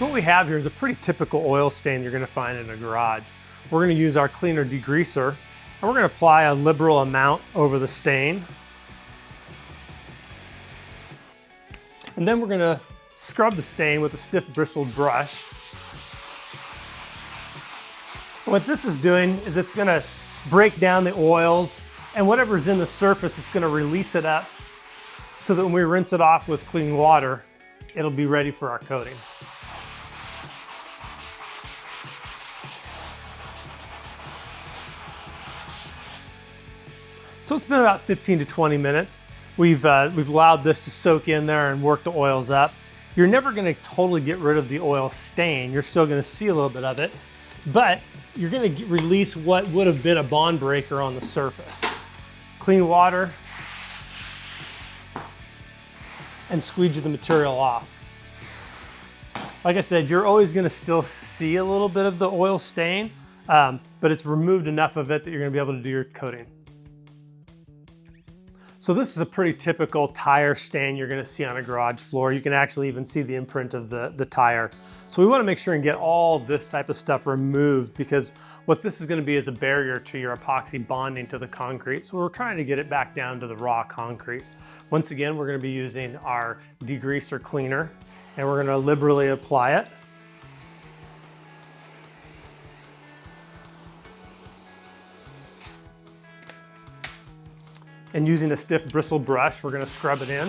So what we have here is a pretty typical oil stain you're going to find in a garage. We're going to use our cleaner degreaser, and we're going to apply a liberal amount over the stain. And then we're going to scrub the stain with a stiff bristled brush. What this is doing is it's going to break down the oils, and whatever's in the surface, it's going to release it up so that when we rinse it off with clean water, it'll be ready for our coating. So it's been about 15 to 20 minutes. We've allowed this to soak in there and work the oils up. You're never going to totally get rid of the oil stain. You're still going to see a little bit of it, but you're going to release what would have been a bond breaker on the surface. Clean water and squeegee the material off. Like I said, you're always going to still see a little bit of the oil stain, but it's removed enough of it that you're going to be able to do your coating. So this is a pretty typical tire stain you're going to see on a garage floor. You can actually even see the imprint of the tire. So we want to make sure and get all this type of stuff removed, because what this is going to be is a barrier to your epoxy bonding to the concrete. So we're trying to get it back down to the raw concrete. Once again, we're going to be using our degreaser cleaner, and we're going to liberally apply it. And using a stiff bristle brush, we're going to scrub it in.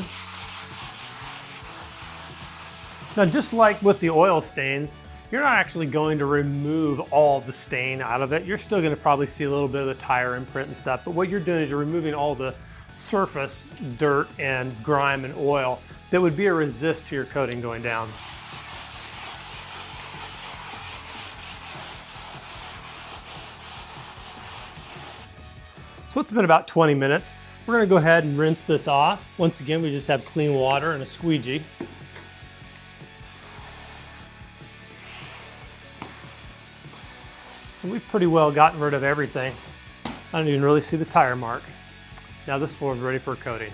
Now, just like with the oil stains, you're not actually going to remove all the stain out of it. You're still going to probably see a little bit of the tire imprint and stuff, but what you're doing is you're removing all the surface dirt and grime and oil that would be a resist to your coating going down. So it's been about 20 minutes. We're going to go ahead and rinse this off. Once again, we just have clean water and a squeegee. And we've pretty well gotten rid of everything. I don't even really see the tire mark. Now this floor is ready for coating.